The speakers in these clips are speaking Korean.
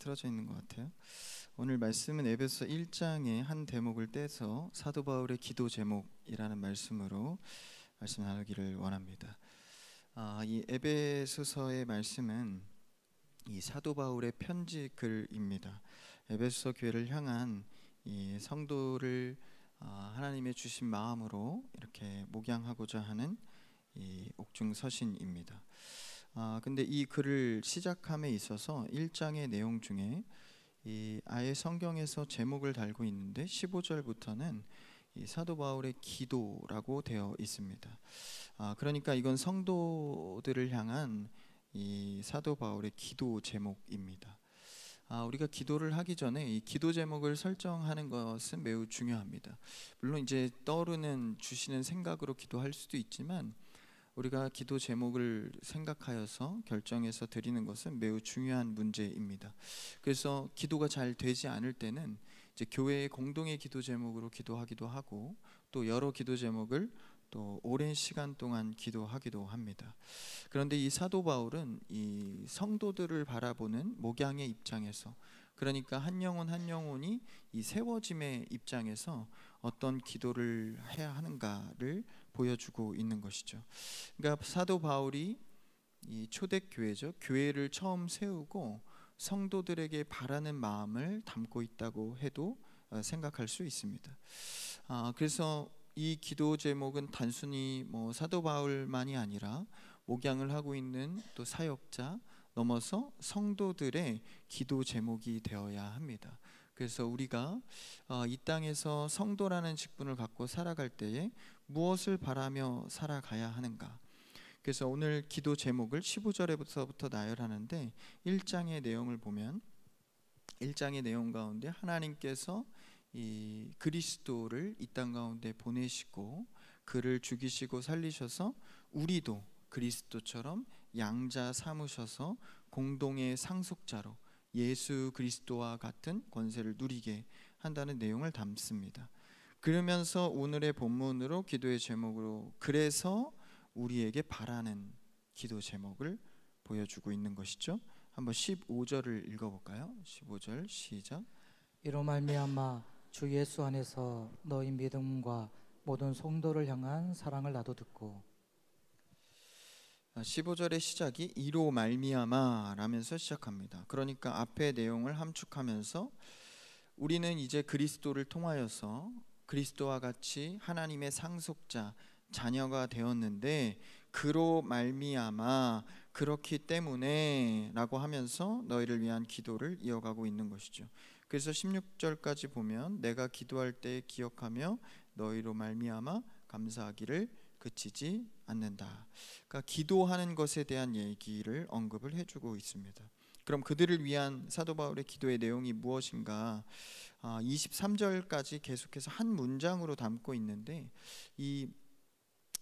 틀어져 있는 것 같아요. 오늘 말씀은 에베소 1장의 한 대목을 떼서 사도 바울의 기도 제목이라는 말씀으로 말씀 나누기를 원합니다. 이 에베소서의 말씀은 이 사도 바울의 편지 글입니다. 에베소 교회를 향한 이 성도를 하나님의 주신 마음으로 이렇게 목양하고자 하는 이 옥중 서신입니다. 근데 이 글을 시작함에 있어서 1장의 내용 중에 이 아예 성경에서 제목을 달고 있는데 15절부터는 이 사도 바울의 기도라고 되어 있습니다. 그러니까 이건 성도들을 향한 이 사도 바울의 기도 제목입니다. 우리가 기도를 하기 전에 이 기도 제목을 설정하는 것은 매우 중요합니다. 물론 이제 떠오르는 주시는 생각으로 기도할 수도 있지만 우리가 기도 제목을 생각하여서 결정해서 드리는 것은 매우 중요한 문제입니다. 그래서 기도가 잘 되지 않을 때는 이제 교회의 공동의 기도 제목으로 기도하기도 하고 또 여러 기도 제목을 또 오랜 시간 동안 기도하기도 합니다. 그런데 이 사도 바울은 이 성도들을 바라보는 목양의 입장에서, 그러니까 한 영혼 한 영혼이 이 세워짐의 입장에서 어떤 기도를 해야 하는가를 보여주고 있는 것이죠. 그러니까 사도 바울이 이 초대교회죠, 교회를 처음 세우고 성도들에게 바라는 마음을 담고 있다고 해도 생각할 수 있습니다. 그래서 이 기도 제목은 단순히 사도 바울만이 아니라 목양을 하고 있는 또 사역자 넘어서 성도들의 기도 제목이 되어야 합니다. 그래서 우리가 이 땅에서 성도라는 직분을 갖고 살아갈 때에 무엇을 바라며 살아가야 하는가? 그래서 오늘 기도 제목을 15절에부터 나열하는데 1장의 내용을 보면 1장의 내용 가운데 하나님께서 이 그리스도를 이 땅 가운데 보내시고 그를 죽이시고 살리셔서 우리도 그리스도처럼 양자 삼으셔서 공동의 상속자로 예수 그리스도와 같은 권세를 누리게 한다는 내용을 담습니다. 그러면서 오늘의 본문으로 기도의 제목으로 그래서 우리에게 바라는 기도 제목을 보여주고 있는 것이죠. 한번 15절을 읽어볼까요? 15절 시작. 이로 말미암아 주 예수 안에서 너희 믿음과 모든 성도를 향한 사랑을 나도 듣고. 15절의 시작이 이로 말미암아 라면서 시작합니다. 그러니까 앞의 내용을 함축하면서 우리는 이제 그리스도를 통하여서 그리스도와 같이 하나님의 상속자 자녀가 되었는데 그로 말미암아 그렇기 때문에 라고 하면서 너희를 위한 기도를 이어가고 있는 것이죠. 그래서 16절까지 보면 내가 기도할 때 기억하며 너희로 말미암아 감사하기를 그치지 않는다. 그러니까 기도하는 것에 대한 얘기를 언급을 해주고 있습니다. 그럼 그들을 위한 사도 바울의 기도의 내용이 무엇인가? 23절까지 계속해서 한 문장으로 담고 있는데 이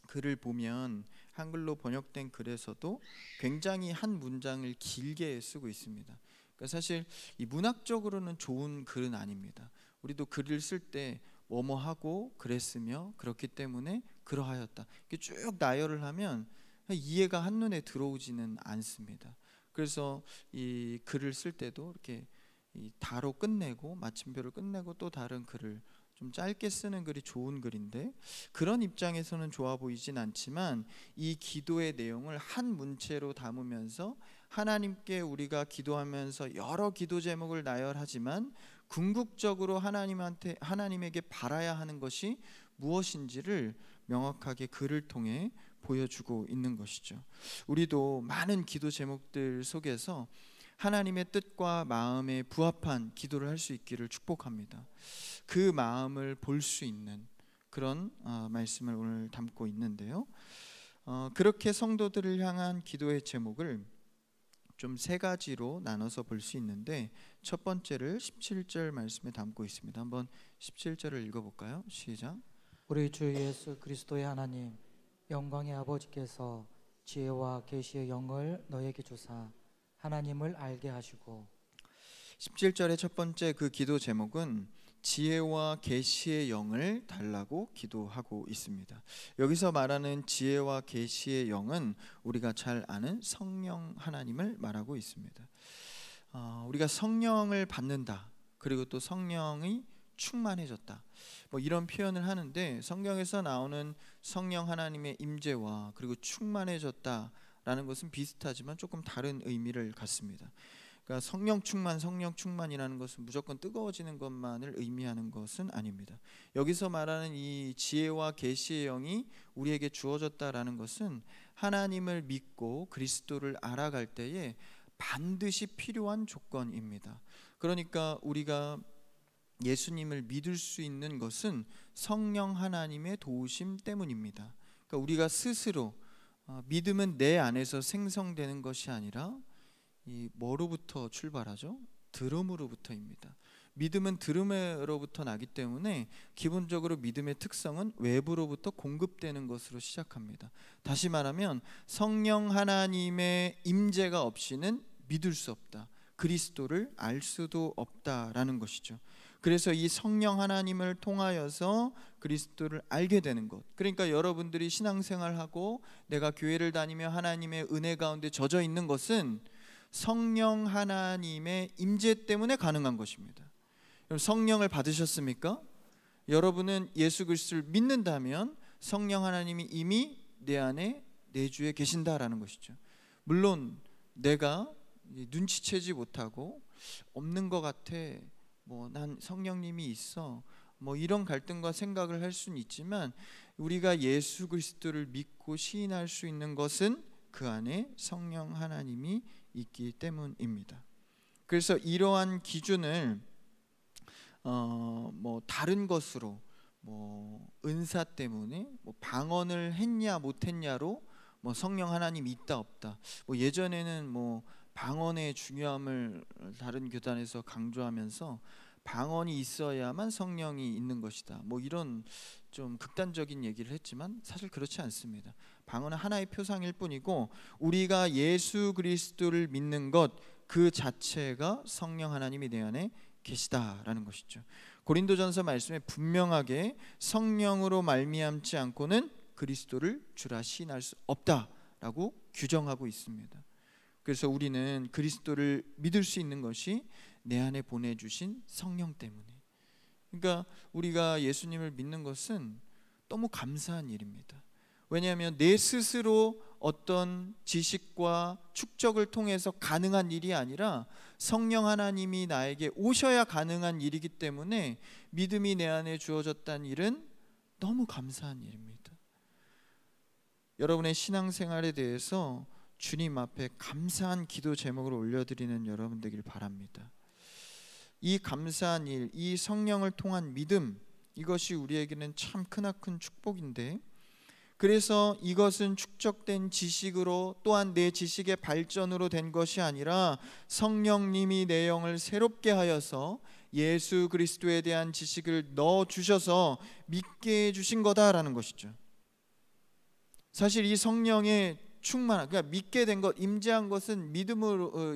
글을 보면 한글로 번역된 글에서도 굉장히 한 문장을 길게 쓰고 있습니다. 그러니까 사실 이 문학적으로는 좋은 글은 아닙니다. 우리도 글을 쓸 때 뭐뭐하고 그랬으며 그렇기 때문에 그러하였다 이렇게 쭉 나열을 하면 이해가 한눈에 들어오지는 않습니다. 그래서 이 글을 쓸 때도 이렇게 이 다로 끝내고 마침표를 끝내고 또 다른 글을 좀 짧게 쓰는 글이 좋은 글인데 그런 입장에서는 좋아 보이진 않지만 이 기도의 내용을 한 문체로 담으면서 하나님께 우리가 기도하면서 여러 기도 제목을 나열하지만 궁극적으로 하나님에게 바라야 하는 것이 무엇인지를 명확하게 글을 통해 보여주고 있는 것이죠. 우리도 많은 기도 제목들 속에서 하나님의 뜻과 마음에 부합한 기도를 할 수 있기를 축복합니다. 그 마음을 볼 수 있는 그런 말씀을 오늘 담고 있는데요. 그렇게 성도들을 향한 기도의 제목을 좀 세 가지로 나눠서 볼 수 있는데 첫 번째를 17절 말씀에 담고 있습니다. 한번 17절을 읽어볼까요? 시작. 우리 주 예수 그리스도의 하나님 영광의 아버지께서 지혜와 계시의 영을 너에게 주사 하나님을 알게 하시고. 17절의 첫 번째 그 기도 제목은 지혜와 계시의 영을 달라고 기도하고 있습니다. 여기서 말하는 지혜와 계시의 영은 우리가 잘 아는 성령 하나님을 말하고 있습니다. 우리가 성령을 받는다, 그리고 또 성령이 충만해졌다, 뭐 이런 표현을 하는데, 성경에서 나오는 성령 하나님의 임재와 그리고 충만해졌다라는 것은 비슷하지만 조금 다른 의미를 갖습니다. 그러니까 성령 충만이라는 것은 무조건 뜨거워지는 것만을 의미하는 것은 아닙니다. 여기서 말하는 이 지혜와 계시의 영이 우리에게 주어졌다라는 것은 하나님을 믿고 그리스도를 알아갈 때에 반드시 필요한 조건입니다. 그러니까 우리가 예수님을 믿을 수 있는 것은 성령 하나님의 도우심 때문입니다. 그러니까 우리가 스스로, 믿음은 내 안에서 생성되는 것이 아니라 이 뭐로부터 출발하죠? 들음으로부터입니다. 믿음은 들음으로부터 나기 때문에 기본적으로 믿음의 특성은 외부로부터 공급되는 것으로 시작합니다. 다시 말하면 성령 하나님의 임재가 없이는 믿을 수 없다, 그리스도를 알 수도 없다라는 것이죠. 그래서 이 성령 하나님을 통하여서 그리스도를 알게 되는 것, 그러니까 여러분들이 신앙생활하고 내가 교회를 다니며 하나님의 은혜 가운데 젖어 있는 것은 성령 하나님의 임재 때문에 가능한 것입니다. 성령을 받으셨습니까? 여러분은 예수 그리스도를 믿는다면 성령 하나님이 이미 내 안에 내주에 계신다라는 것이죠. 물론 내가 눈치채지 못하고 없는 것 같아, 뭐 난 성령님이 있어, 뭐 이런 갈등과 생각을 할 수는 있지만, 우리가 예수 그리스도를 믿고 시인할 수 있는 것은 그 안에 성령 하나님이 있기 때문입니다. 그래서 이러한 기준을 뭐 다른 것으로, 뭐 은사 때문에 뭐 방언을 했냐 못했냐로 뭐 성령 하나님이 있다 없다, 뭐 예전에는 뭐 방언의 중요함을 다른 교단에서 강조하면서 방언이 있어야만 성령이 있는 것이다, 뭐 이런 좀 극단적인 얘기를 했지만 사실 그렇지 않습니다. 방언은 하나의 표상일 뿐이고, 우리가 예수 그리스도를 믿는 것 그 자체가 성령 하나님이 내 안에 계시다라는 것이죠. 고린도전서 말씀에 분명하게 성령으로 말미암지 않고는 그리스도를 주라 시인할 수 없다라고 규정하고 있습니다. 그래서 우리는 그리스도를 믿을 수 있는 것이 내 안에 보내주신 성령 때문에, 그러니까 우리가 예수님을 믿는 것은 너무 감사한 일입니다. 왜냐하면 내 스스로 어떤 지식과 축적을 통해서 가능한 일이 아니라 성령 하나님이 나에게 오셔야 가능한 일이기 때문에 믿음이 내 안에 주어졌다는 일은 너무 감사한 일입니다. 여러분의 신앙생활에 대해서 주님 앞에 감사한 기도 제목을 올려드리는 여러분 되길 바랍니다. 이 감사한 일, 이 성령을 통한 믿음, 이것이 우리에게는 참 크나큰 축복인데, 그래서 이것은 축적된 지식으로, 또한 내 지식의 발전으로 된 것이 아니라 성령님이 내 영을 새롭게 하여서 예수 그리스도에 대한 지식을 넣어 주셔서 믿게 해주신 거다라는 것이죠. 사실 이 성령의 충만한, 그러니까 믿게 된 것, 임재한 것은 믿음으로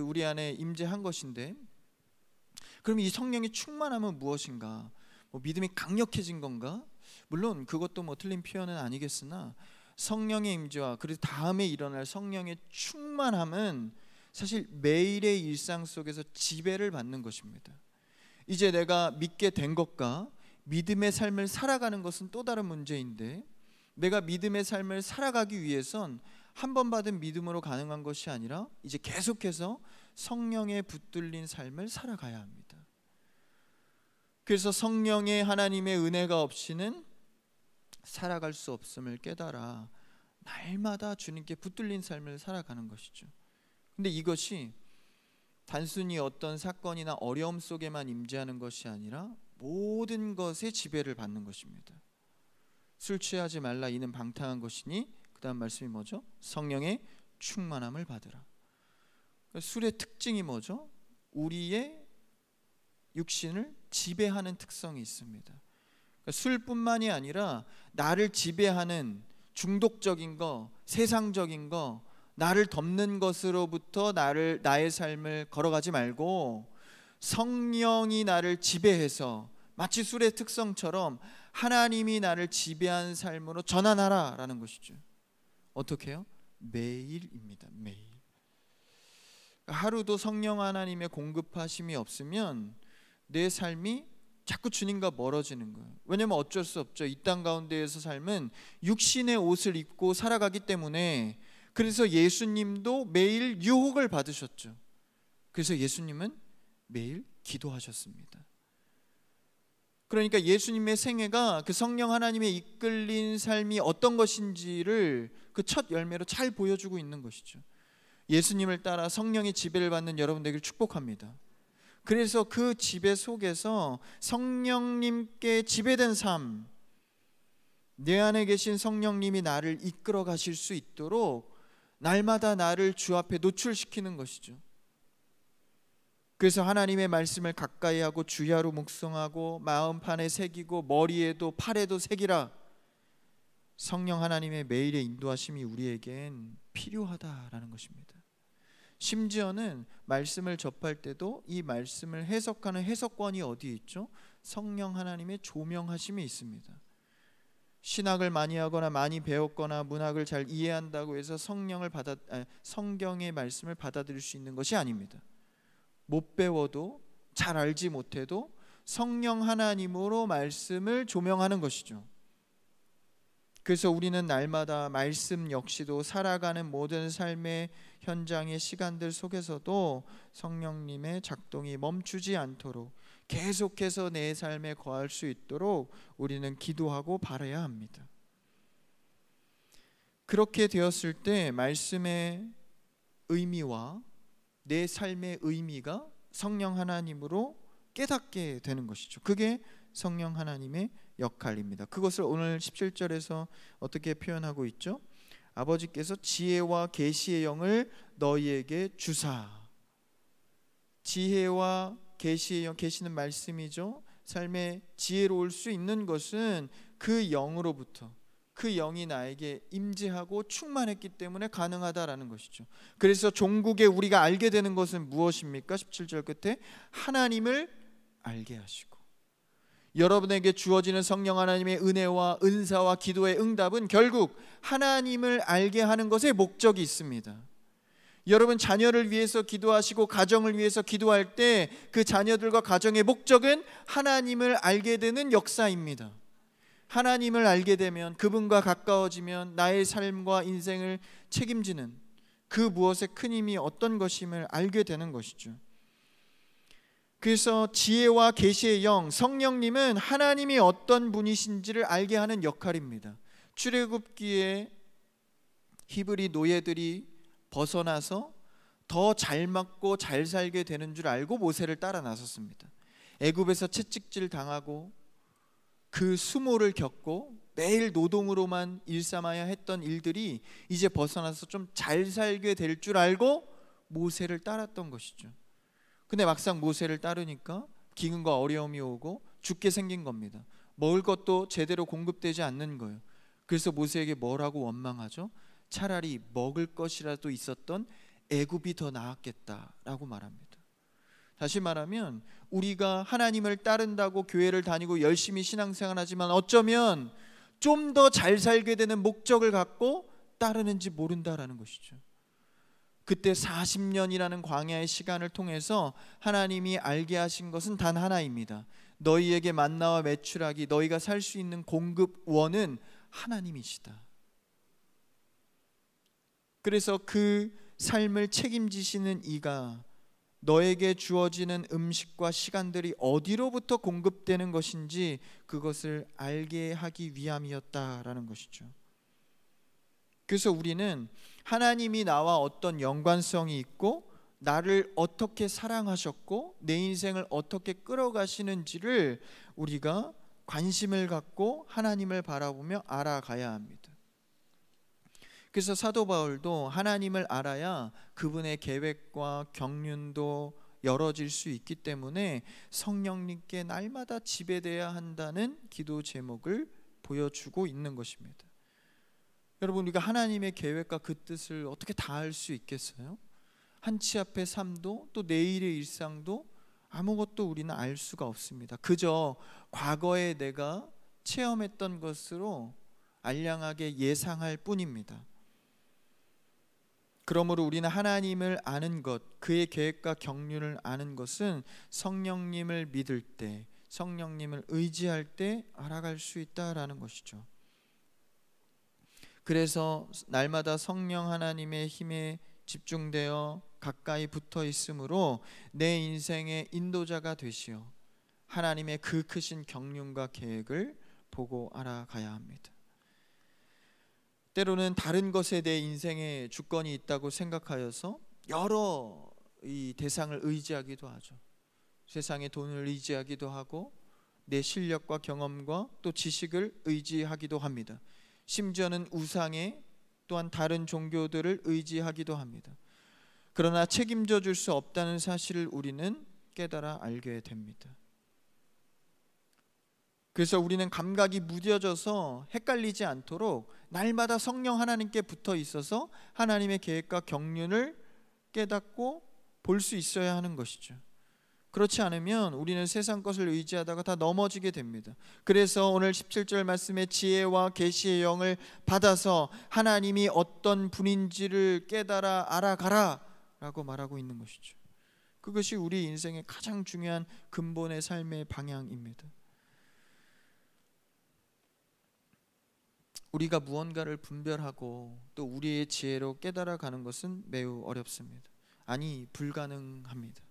우리 안에 임재한 것인데, 그럼 이 성령의 충만함은 무엇인가? 뭐 믿음이 강력해진 건가? 물론 그것도 뭐 틀린 표현은 아니겠으나, 성령의 임재와 그 다음에 일어날 성령의 충만함은 사실 매일의 일상 속에서 지배를 받는 것입니다. 이제 내가 믿게 된 것과 믿음의 삶을 살아가는 것은 또 다른 문제인데, 내가 믿음의 삶을 살아가기 위해선 한 번 받은 믿음으로 가능한 것이 아니라 이제 계속해서 성령에 붙들린 삶을 살아가야 합니다. 그래서 성령의 하나님의 은혜가 없이는 살아갈 수 없음을 깨달아 날마다 주님께 붙들린 삶을 살아가는 것이죠. 근데 이것이 단순히 어떤 사건이나 어려움 속에만 임재하는 것이 아니라 모든 것에 지배를 받는 것입니다. 술 취하지 말라, 이는 방탕한 것이니, 그 다음 말씀이 뭐죠? 성령의 충만함을 받으라. 술의 특징이 뭐죠? 우리의 육신을 지배하는 특성이 있습니다. 술뿐만이 아니라 나를 지배하는 중독적인 거, 세상적인 거, 나를 덮는 것으로부터 나의 삶을 걸어가지 말고 성령이 나를 지배해서 마치 술의 특성처럼 하나님이 나를 지배한 삶으로 전환하라라는 것이죠. 어떻게 해요? 매일입니다. 매일. 하루도 성령 하나님의 공급하심이 없으면 내 삶이 자꾸 주님과 멀어지는 거예요. 왜냐하면 어쩔 수 없죠. 이 땅 가운데에서 삶은 육신의 옷을 입고 살아가기 때문에. 그래서 예수님도 매일 유혹을 받으셨죠. 그래서 예수님은 매일 기도하셨습니다. 그러니까 예수님의 생애가 그 성령 하나님의 이끌린 삶이 어떤 것인지를 그 첫 열매로 잘 보여주고 있는 것이죠. 예수님을 따라 성령의 지배를 받는 여러분 되기를 축복합니다. 그래서 그 지배 속에서 성령님께 지배된 삶, 내 안에 계신 성령님이 나를 이끌어 가실 수 있도록 날마다 나를 주 앞에 노출시키는 것이죠. 그래서 하나님의 말씀을 가까이 하고 주야로 묵상하고 마음판에 새기고 머리에도 팔에도 새기라. 성령 하나님의 매일의 인도하심이 우리에겐 필요하다라는 것입니다. 심지어는 말씀을 접할 때도 이 말씀을 해석하는 해석권이 어디에 있죠? 성령 하나님의 조명하심이 있습니다. 신학을 많이 하거나 많이 배웠거나 문학을 잘 이해한다고 해서 성경의 말씀을 받아들일 수 있는 것이 아닙니다. 못 배워도 잘 알지 못해도 성령 하나님으로 말씀을 조명하는 것이죠. 그래서 우리는 날마다 말씀 역시도 살아가는 모든 삶의 현장의 시간들 속에서도 성령님의 작동이 멈추지 않도록 계속해서 내 삶에 거할 수 있도록 우리는 기도하고 바라야 합니다. 그렇게 되었을 때 말씀의 의미와 내 삶의 의미가 성령 하나님으로 깨닫게 되는 것이죠. 그게 성령 하나님의 역할입니다. 그것을 오늘 17절에서 어떻게 표현하고 있죠? 아버지께서 지혜와 계시의 영을 너희에게 주사. 지혜와 계시의 영, 계시는 말씀이죠. 삶에 지혜로울 수 있는 것은 그 영으로부터, 그 영이 나에게 임재하고 충만했기 때문에 가능하다라는 것이죠. 그래서 종국에 우리가 알게 되는 것은 무엇입니까? 17절 끝에 하나님을 알게 하시고. 여러분에게 주어지는 성령 하나님의 은혜와 은사와 기도의 응답은 결국 하나님을 알게 하는 것에 목적이 있습니다. 여러분 자녀를 위해서 기도하시고 가정을 위해서 기도할 때 그 자녀들과 가정의 목적은 하나님을 알게 되는 역사입니다. 하나님을 알게 되면 그분과 가까워지면 나의 삶과 인생을 책임지는 그 무엇의 큰 힘이 어떤 것임을 알게 되는 것이죠. 그래서 지혜와 계시의 영, 성령님은 하나님이 어떤 분이신지를 알게 하는 역할입니다. 출애굽기에 히브리 노예들이 벗어나서 더 잘 먹고 잘 살게 되는 줄 알고 모세를 따라 나섰습니다. 애굽에서 채찍질 당하고 그 수모를 겪고 매일 노동으로만 일삼아야 했던 일들이 이제 벗어나서 좀 잘 살게 될 줄 알고 모세를 따랐던 것이죠. 근데 막상 모세를 따르니까 기근과 어려움이 오고 죽게 생긴 겁니다. 먹을 것도 제대로 공급되지 않는 거예요. 그래서 모세에게 뭐라고 원망하죠? 차라리 먹을 것이라도 있었던 애굽이 더 나았겠다라고 말합니다. 다시 말하면 우리가 하나님을 따른다고 교회를 다니고 열심히 신앙생활하지만 어쩌면 좀 더 잘 살게 되는 목적을 갖고 따르는지 모른다라는 것이죠. 그때 40년이라는 광야의 시간을 통해서 하나님이 알게 하신 것은 단 하나입니다. 너희에게 만나와 메추라기, 너희가 살 수 있는 공급원은 하나님이시다. 그래서 그 삶을 책임지시는 이가 너에게 주어지는 음식과 시간들이 어디로부터 공급되는 것인지 그것을 알게 하기 위함이었다라는 것이죠. 그래서 우리는 하나님이 나와 어떤 연관성이 있고 나를 어떻게 사랑하셨고 내 인생을 어떻게 끌어가시는지를 우리가 관심을 갖고 하나님을 바라보며 알아가야 합니다. 그래서 사도 바울도 하나님을 알아야 그분의 계획과 경륜도 열어질 수 있기 때문에 성령님께 날마다 지배돼야 한다는 기도 제목을 보여주고 있는 것입니다. 여러분, 우리가 하나님의 계획과 그 뜻을 어떻게 다 알 수 있겠어요? 한치 앞의 삶도 또 내일의 일상도 아무것도 우리는 알 수가 없습니다. 그저 과거에 내가 체험했던 것으로 알량하게 예상할 뿐입니다. 그러므로 우리는 하나님을 아는 것, 그의 계획과 경륜을 아는 것은 성령님을 믿을 때, 성령님을 의지할 때 알아갈 수 있다라는 것이죠. 그래서 날마다 성령 하나님의 힘에 집중되어 가까이 붙어 있으므로 내 인생의 인도자가 되시어 하나님의 그 크신 경륜과 계획을 보고 알아가야 합니다. 때로는 다른 것에 내 인생에 주권이 있다고 생각하여서 여러 이 대상을 의지하기도 하죠. 세상의 돈을 의지하기도 하고 내 실력과 경험과 또 지식을 의지하기도 합니다. 심지어는 우상에 또한 다른 종교들을 의지하기도 합니다. 그러나 책임져 줄 수 없다는 사실을 우리는 깨달아 알게 됩니다. 그래서 우리는 감각이 무뎌져서 헷갈리지 않도록 날마다 성령 하나님께 붙어 있어서 하나님의 계획과 경륜을 깨닫고 볼 수 있어야 하는 것이죠. 그렇지 않으면 우리는 세상 것을 의지하다가 다 넘어지게 됩니다. 그래서 오늘 17절 말씀에 지혜와 계시의 영을 받아서 하나님이 어떤 분인지를 깨달아 알아가라 라고 말하고 있는 것이죠. 그것이 우리 인생의 가장 중요한 근본의 삶의 방향입니다. 우리가 무언가를 분별하고 또 우리의 지혜로 깨달아가는 것은 매우 어렵습니다. 아니, 불가능합니다.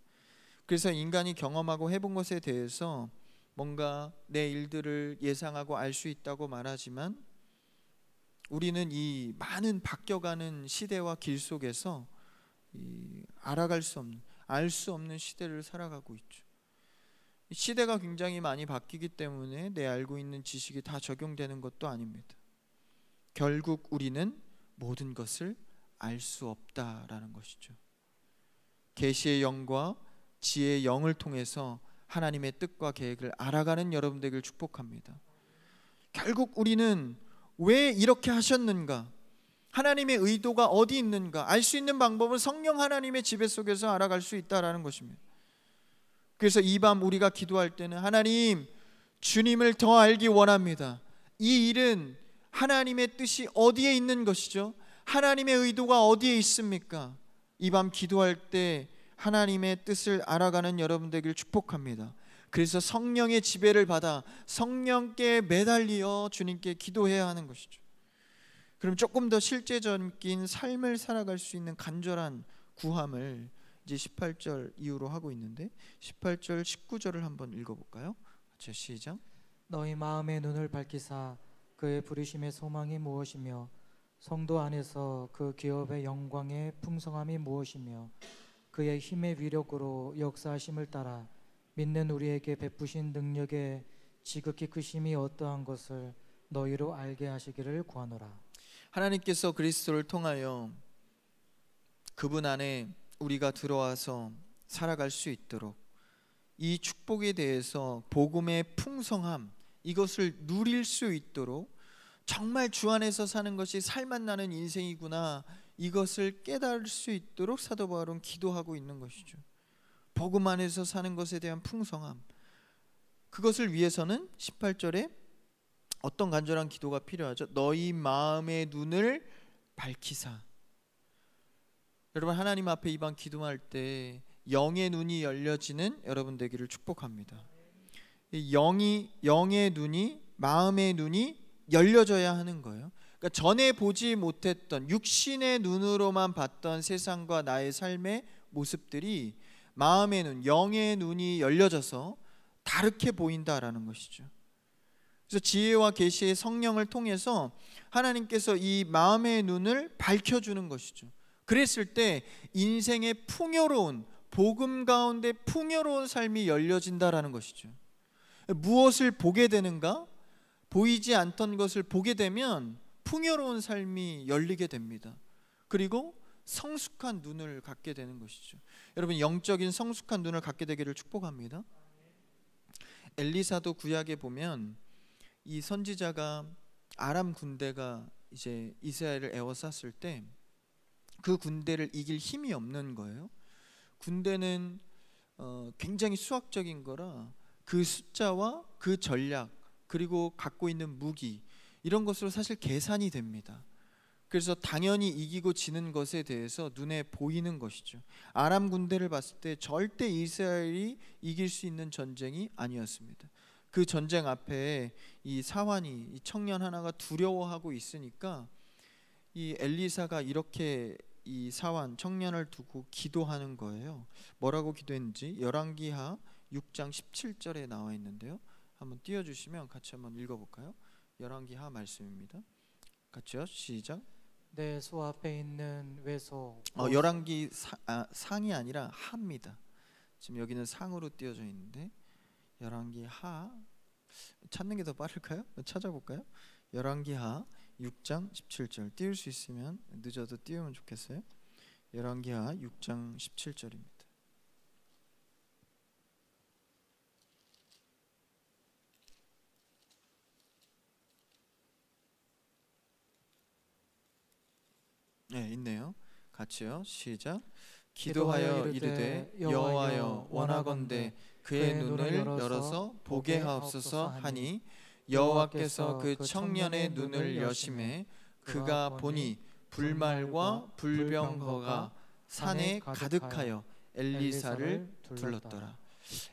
그래서 인간이 경험하고 해본 것에 대해서 뭔가 내 일들을 예상하고 알 수 있다고 말하지만 우리는 이 많은 바뀌어가는 시대와 길 속에서 알아갈 수 없는, 알 수 없는 시대를 살아가고 있죠. 시대가 굉장히 많이 바뀌기 때문에 내 알고 있는 지식이 다 적용되는 것도 아닙니다. 결국 우리는 모든 것을 알 수 없다라는 것이죠. 계시의 영과 지혜의 영을 통해서 하나님의 뜻과 계획을 알아가는 여러분들을 축복합니다. 결국 우리는 왜 이렇게 하셨는가, 하나님의 의도가 어디 있는가 알 수 있는 방법은 성령 하나님의 지배 속에서 알아갈 수 있다라는 것입니다. 그래서 이 밤 우리가 기도할 때는 하나님, 주님을 더 알기 원합니다. 이 일은 하나님의 뜻이 어디에 있는 것이죠? 하나님의 의도가 어디에 있습니까? 이 밤 기도할 때 하나님의 뜻을 알아가는 여러분 되기를 축복합니다. 그래서 성령의 지배를 받아 성령께 매달려 주님께 기도해야 하는 것이죠. 그럼 조금 더 실제적인 삶을 살아갈 수 있는 간절한 구함을 이제 18절 이후로 하고 있는데 18절 19절을 한번 읽어볼까요? 자, 시작. 너희 마음의 눈을 밝히사 그의 부르심의 소망이 무엇이며 성도 안에서 그 기업의 영광의 풍성함이 무엇이며 그의 힘의 위력으로 역사하심을 따라 믿는 우리에게 베푸신 능력의 지극히 크심이 어떠한 것을 너희로 알게 하시기를 구하노라. 하나님께서 그리스도를 통하여 그분 안에 우리가 들어와서 살아갈 수 있도록 이 축복에 대해서 복음의 풍성함, 이것을 누릴 수 있도록 정말 주 안에서 사는 것이 살맛 나는 인생이구나, 이것을 깨달을 수 있도록 사도 바울은 기도하고 있는 것이죠. 복음 안에서 사는 것에 대한 풍성함, 그것을 위해서는 18절에 어떤 간절한 기도가 필요하죠? 너희 마음의 눈을 밝히사. 여러분, 하나님 앞에 이번 기도할 때 영의 눈이 열려지는 여러분 되기를 축복합니다. 영의 눈이, 마음의 눈이 열려져야 하는 거예요. 그러니까 전에 보지 못했던 육신의 눈으로만 봤던 세상과 나의 삶의 모습들이 마음의 눈, 영의 눈이 열려져서 다르게 보인다라는 것이죠. 그래서 지혜와 계시의 성령을 통해서 하나님께서 이 마음의 눈을 밝혀주는 것이죠. 그랬을 때 인생의 풍요로운, 복음 가운데 풍요로운 삶이 열려진다라는 것이죠. 무엇을 보게 되는가? 보이지 않던 것을 보게 되면 풍요로운 삶이 열리게 됩니다. 그리고 성숙한 눈을 갖게 되는 것이죠. 여러분, 영적인 성숙한 눈을 갖게 되기를 축복합니다. 엘리사도 구약에 보면 이 선지자가 아람 군대가 이제 이스라엘을 에워쌌을 때 그 군대를 이길 힘이 없는 거예요. 군대는 굉장히 수학적인 거라 그 숫자와 그 전략 그리고 갖고 있는 무기, 이런 것으로 사실 계산이 됩니다. 그래서 당연히 이기고 지는 것에 대해서 눈에 보이는 것이죠. 아람 군대를 봤을 때 절대 이스라엘이 이길 수 있는 전쟁이 아니었습니다. 그 전쟁 앞에 이 사환이, 이 청년 하나가 두려워하고 있으니까 이 엘리사가 이렇게 이 사환 청년을 두고 기도하는 거예요. 뭐라고 기도했는지 열왕기하 6장 17절에 나와 있는데요. 한번 띄워주시면 같이 한번 읽어볼까요? 열왕기하 말씀입니다. 같이요. 시작. 내 소 앞에 있는 외소. 열왕기 상이 아니라 하입니다. 지금 여기는 상으로 띄어져 있는데 열왕기하 찾는 게 더 빠를까요? 찾아볼까요? 열왕기하 6장 17절 띄울 수 있으면 늦어도 띄우면 좋겠어요. 열왕기하 6장 17절입니다. 네, 있네요. 같이요. 시작. 기도하여 이르되 여호와여 원하건대 그의 눈을 열어서 보게 하옵소서 하니 여호와께서 그 청년의 눈을 여심해 그가 보니 불말과 불병거가 산에 가득하여 엘리사를 둘렀더라.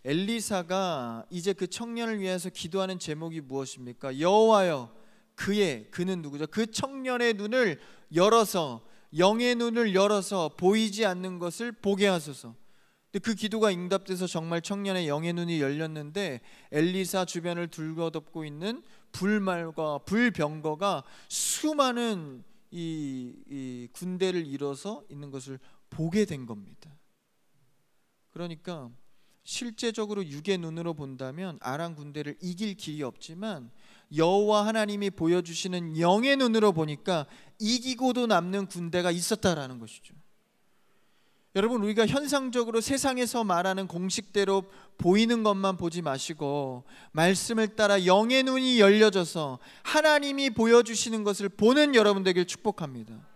엘리사가 이제 그 청년을 위해서 기도하는 제목이 무엇입니까? 여호와여, 그는 누구죠? 그 청년의 눈을 열어서, 영의 눈을 열어서 보이지 않는 것을 보게 하소서. 근데 그 기도가 응답돼서 정말 청년의 영의 눈이 열렸는데 엘리사 주변을 둘러덮고 있는 불말과 불병거가 수많은 이 군대를 이뤄서 있는 것을 보게 된 겁니다. 그러니까 실제적으로 육의 눈으로 본다면 아람 군대를 이길 길이 없지만 여호와 하나님이 보여주시는 영의 눈으로 보니까 이기고도 남는 군대가 있었다라는 것이죠. 여러분, 우리가 현상적으로 세상에서 말하는 공식대로 보이는 것만 보지 마시고 말씀을 따라 영의 눈이 열려져서 하나님이 보여주시는 것을 보는 여러분 되길 축복합니다.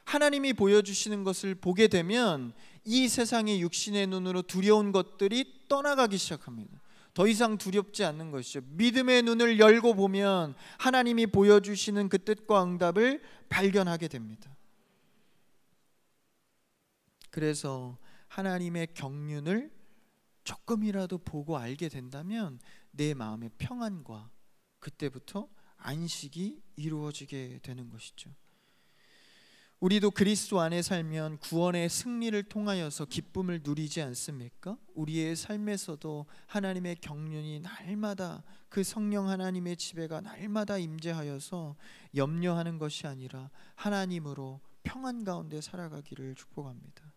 하나님이 보여주시는 것을 보게 되면 이 세상의 육신의 눈으로 두려운 것들이 떠나가기 시작합니다. 더 이상 두렵지 않는 것이죠. 믿음의 눈을 열고 보면 하나님이 보여주시는 그 뜻과 응답을 발견하게 됩니다. 그래서 하나님의 경륜을 조금이라도 보고 알게 된다면 내 마음의 평안과 그때부터 안식이 이루어지게 되는 것이죠. 우리도 그리스도 안에 살면 구원의 승리를 통하여서 기쁨을 누리지 않습니까? 우리의 삶에서도 하나님의 경륜이 날마다, 그 성령 하나님의 지배가 날마다 임재하여서 염려하는 것이 아니라 하나님으로 평안 가운데 살아가기를 축복합니다.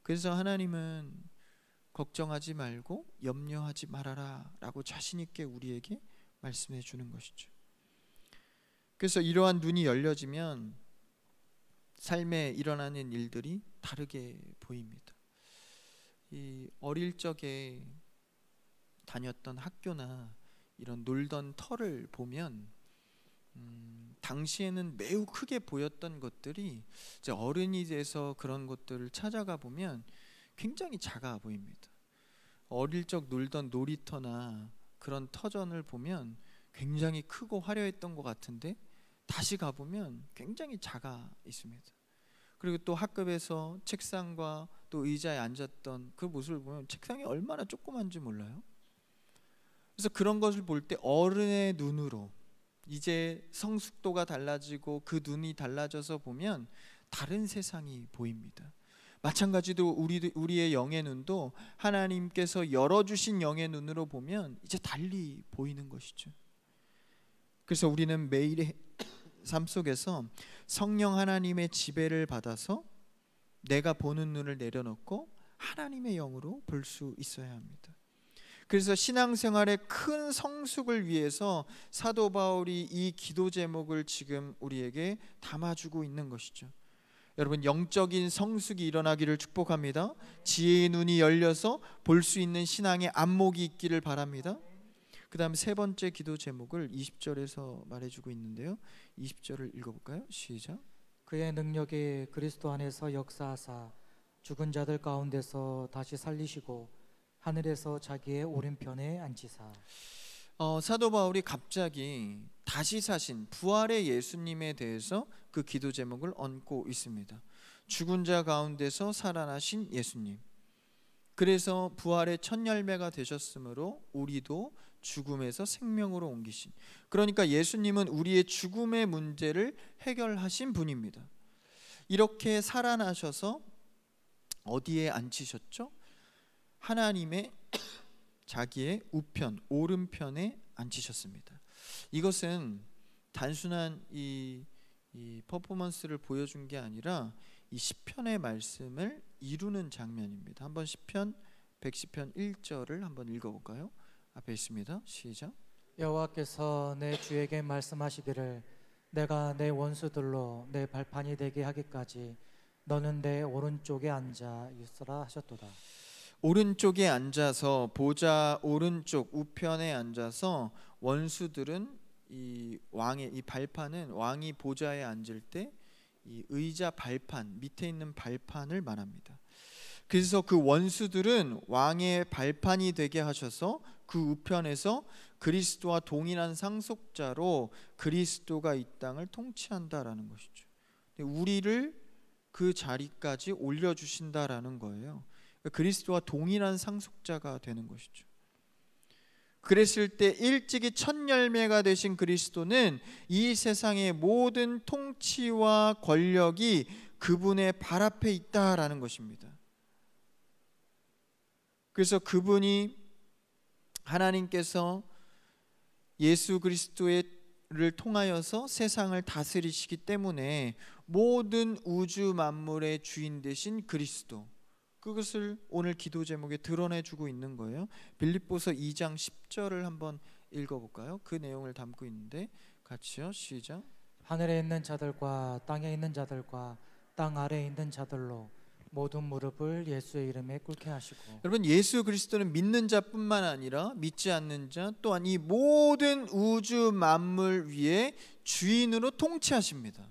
그래서 하나님은 걱정하지 말고 염려하지 말아라 라고 자신 있게 우리에게 말씀해 주는 것이죠. 그래서 이러한 눈이 열려지면 삶에 일어나는 일들이 다르게 보입니다. 이 어릴 적에 다녔던 학교나 이런 놀던 터를 보면 당시에는 매우 크게 보였던 것들이 이제 어른이 돼서 그런 것들을 찾아가 보면 굉장히 작아 보입니다. 어릴 적 놀던 놀이터나 그런 터전을 보면 굉장히 크고 화려했던 것 같은데 다시 가보면 굉장히 작아 있습니다. 그리고 또 학급에서 책상과 또 의자에 앉았던 그 모습을 보면 책상이 얼마나 조그만지 몰라요. 그래서 그런 것을 볼 때 어른의 눈으로 이제 성숙도가 달라지고 그 눈이 달라져서 보면 다른 세상이 보입니다. 마찬가지로 우리의 영의 눈도 하나님께서 열어주신 영의 눈으로 보면 이제 달리 보이는 것이죠. 그래서 우리는 매일의 삶 속에서 성령 하나님의 지배를 받아서 내가 보는 눈을 내려놓고 하나님의 영으로 볼 수 있어야 합니다. 그래서 신앙생활의 큰 성숙을 위해서 사도 바울이 이 기도 제목을 지금 우리에게 담아주고 있는 것이죠. 여러분, 영적인 성숙이 일어나기를 축복합니다. 지혜의 눈이 열려서 볼 수 있는 신앙의 안목이 있기를 바랍니다. 그 다음 세 번째 기도 제목을 20절에서 말해주고 있는데요. 20절을 읽어볼까요? 시작. 그의 능력이 그리스도 안에서 역사하사 죽은 자들 가운데서 다시 살리시고 하늘에서 자기의 오른편에 앉히사. 사도 바울이 갑자기 다시 사신 부활의 예수님에 대해서 그 기도 제목을 얹고 있습니다. 죽은 자 가운데서 살아나신 예수님. 그래서 부활의 첫 열매가 되셨으므로 우리도 죽음에서 생명으로 옮기신, 그러니까 예수님은 우리의 죽음의 문제를 해결하신 분입니다. 이렇게 살아나셔서 어디에 앉히셨죠? 하나님의 자기의 우편, 오른편에 앉히셨습니다. 이것은 단순한 이 퍼포먼스를 보여준 게 아니라 이 시편의 말씀을 이루는 장면입니다. 한번 시편 110편 1절을 한번 읽어볼까요? 앞에 있습니다. 시작. 여호와께서 내 주에게 말씀하시기를 내가 내 원수들로 내 발판이 되게 하기까지 너는 내 오른쪽에 앉아 있으라 하셨도다. 오른쪽에 앉아서, 보좌 오른쪽 우편에 앉아서 원수들은 이 왕의 이 발판은 왕이 보좌에 앉을 때 이 의자 발판 밑에 있는 발판을 말합니다. 그래서 그 원수들은 왕의 발판이 되게 하셔서 그 우편에서 그리스도와 동일한 상속자로 그리스도가 이 땅을 통치한다라는 것이죠. 우리를 그 자리까지 올려주신다라는 거예요. 그리스도와 동일한 상속자가 되는 것이죠. 그랬을 때 일찍이 첫 열매가 되신 그리스도는 이 세상의 모든 통치와 권력이 그분의 발 앞에 있다라는 것입니다. 그래서 그분이 하나님께서 예수 그리스도를 통하여서 세상을 다스리시기 때문에 모든 우주 만물의 주인 되신 그리스도, 그것을 오늘 기도 제목에 드러내주고 있는 거예요. 빌립보서 2장 10절을 한번 읽어볼까요? 그 내용을 담고 있는데 같이요. 시작. 하늘에 있는 자들과 땅에 있는 자들과 땅 아래에 있는 자들로 모든 무릎을 예수의 이름에 꿇게 하시고. 여러분, 예수 그리스도는 믿는 자뿐만 아니라 믿지 않는 자 또한 이 모든 우주 만물 위에 주인으로 통치하십니다.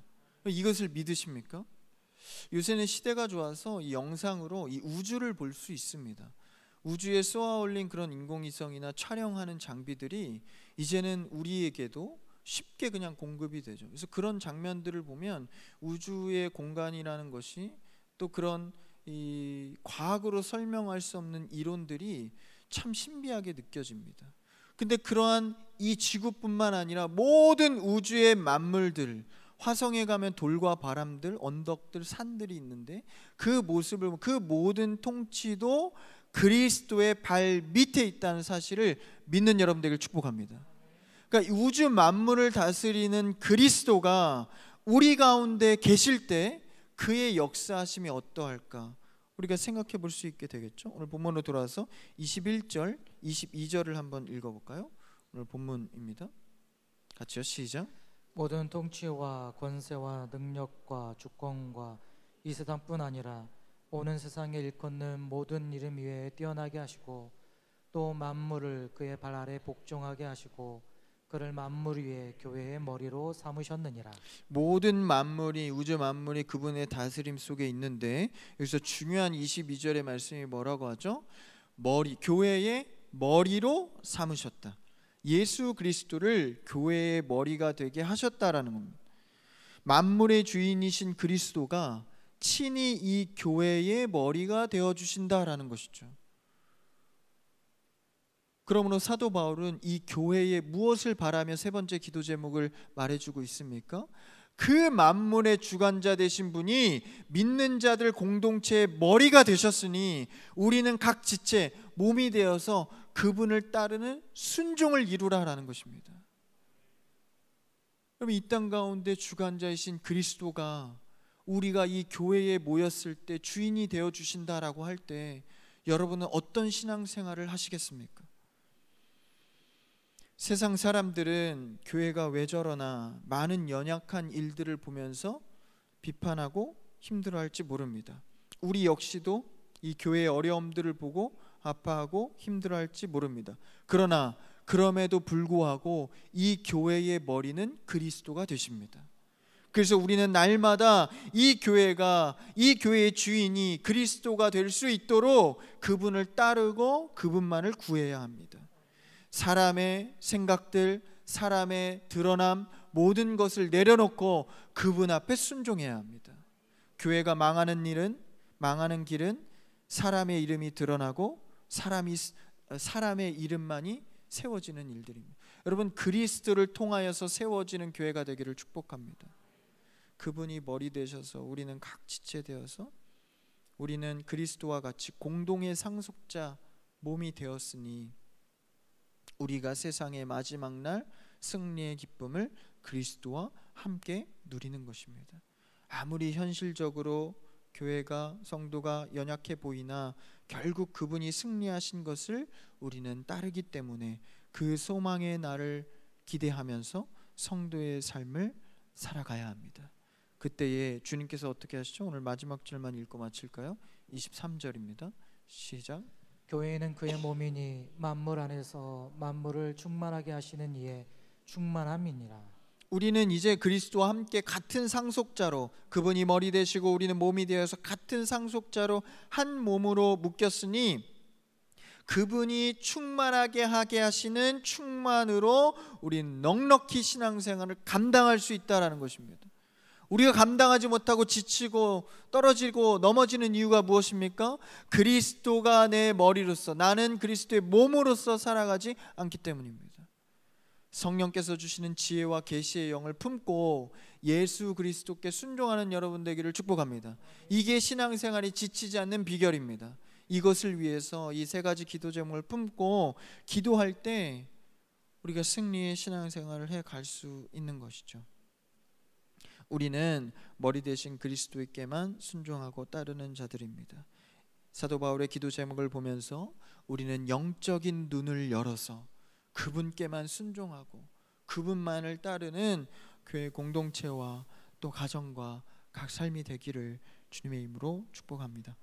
이것을 믿으십니까? 요새는 시대가 좋아서 이 영상으로 이 우주를 볼 수 있습니다. 우주에 쏘아 올린 그런 인공위성이나 촬영하는 장비들이 이제는 우리에게도 쉽게 그냥 공급이 되죠. 그래서 그런 장면들을 보면 우주의 공간이라는 것이, 또 그런 이 과학으로 설명할 수 없는 이론들이 참 신비하게 느껴집니다. 근데 그러한 이 지구뿐만 아니라 모든 우주의 만물들, 화성에 가면 돌과 바람들, 언덕들, 산들이 있는데 그 모습을 보면 그 모든 통치도 그리스도의 발 밑에 있다는 사실을 믿는 여러분들에게 축복합니다. 그러니까 우주 만물을 다스리는 그리스도가 우리 가운데 계실 때 그의 역사하심이 어떠할까 우리가 생각해 볼 수 있게 되겠죠. 오늘 본문으로 돌아와서 21절, 22절을 한번 읽어볼까요? 오늘 본문입니다. 같이요. 시작. 모든 통치와 권세와 능력과 주권과 이 세상뿐 아니라 오는 세상에 일컫는 모든 이름 위에 뛰어나게 하시고 또 만물을 그의 발 아래 복종하게 하시고 그를 만물 위에 교회의 머리로 삼으셨느니라. 모든 만물이, 우주 만물이 그분의 다스림 속에 있는데 여기서 중요한 22절의 말씀이 뭐라고 하죠? 교회의 머리로 삼으셨다. 예수 그리스도를 교회의 머리가 되게 하셨다라는 겁니다. 만물의 주인이신 그리스도가 친히 이 교회의 머리가 되어 주신다라는 것이죠. 그러므로 사도 바울은 이 교회에 무엇을 바라며 세 번째 기도 제목을 말해주고 있습니까? 그 만물의 주관자 되신 분이 믿는 자들 공동체의 머리가 되셨으니 우리는 각 지체, 몸이 되어서 그분을 따르는 순종을 이루라라는 것입니다. 그럼 이 땅 가운데 주관자이신 그리스도가 우리가 이 교회에 모였을 때 주인이 되어 주신다라고 할 때 여러분은 어떤 신앙생활을 하시겠습니까? 세상 사람들은 교회가 왜 저러나 많은 연약한 일들을 보면서 비판하고 힘들어할지 모릅니다. 우리 역시도 이 교회의 어려움들을 보고 아파하고 힘들어할지 모릅니다. 그러나 그럼에도 불구하고 이 교회의 머리는 그리스도가 되십니다. 그래서 우리는 날마다 이 교회의 주인이 그리스도가 될 수 있도록 그분을 따르고 그분만을 구해야 합니다. 사람의 생각들, 사람의 드러남, 모든 것을 내려놓고 그분 앞에 순종해야 합니다. 교회가 망하는 길은 사람의 이름이 드러나고 사람의 이름만이 세워지는 일들입니다. 여러분, 그리스도를 통하여서 세워지는 교회가 되기를 축복합니다. 그분이 머리 되셔서 우리는 각 지체 되어서 우리는 그리스도와 같이 공동의 상속자 몸이 되었으니 우리가 세상의 마지막 날 승리의 기쁨을 그리스도와 함께 누리는 것입니다. 아무리 현실적으로 교회가 성도가 연약해 보이나 결국 그분이 승리하신 것을 우리는 따르기 때문에 그 소망의 날을 기대하면서 성도의 삶을 살아가야 합니다. 그때에 주님께서 어떻게 하시죠? 오늘 마지막 절만 읽고 마칠까요? 23절입니다. 시작. 교회는 그의 몸이니 만물 안에서 만물을 충만하게 하시는 이의 충만함이니라. 우리는 이제 그리스도와 함께 같은 상속자로, 그분이 머리 되시고 우리는 몸이 되어서 같은 상속자로 한 몸으로 묶였으니 그분이 충만하게 하게 하시는 충만으로 우리는 넉넉히 신앙생활을 감당할 수 있다라는 것입니다. 우리가 감당하지 못하고 지치고 떨어지고 넘어지는 이유가 무엇입니까? 그리스도가 내 머리로서, 나는 그리스도의 몸으로서 살아가지 않기 때문입니다. 성령께서 주시는 지혜와 계시의 영을 품고 예수 그리스도께 순종하는 여러분 되기를 축복합니다. 이게 신앙생활이 지치지 않는 비결입니다. 이것을 위해서 이 세 가지 기도 제목을 품고 기도할 때 우리가 승리의 신앙생활을 해갈 수 있는 것이죠. 우리는 머리 대신 그리스도께만 순종하고 따르는 자들입니다. 사도 바울의 기도 제목을 보면서 우리는 영적인 눈을 열어서 그분께만 순종하고 그분만을 따르는 교회 공동체와 또 가정과 각 삶이 되기를 주님의 이름으로 축복합니다.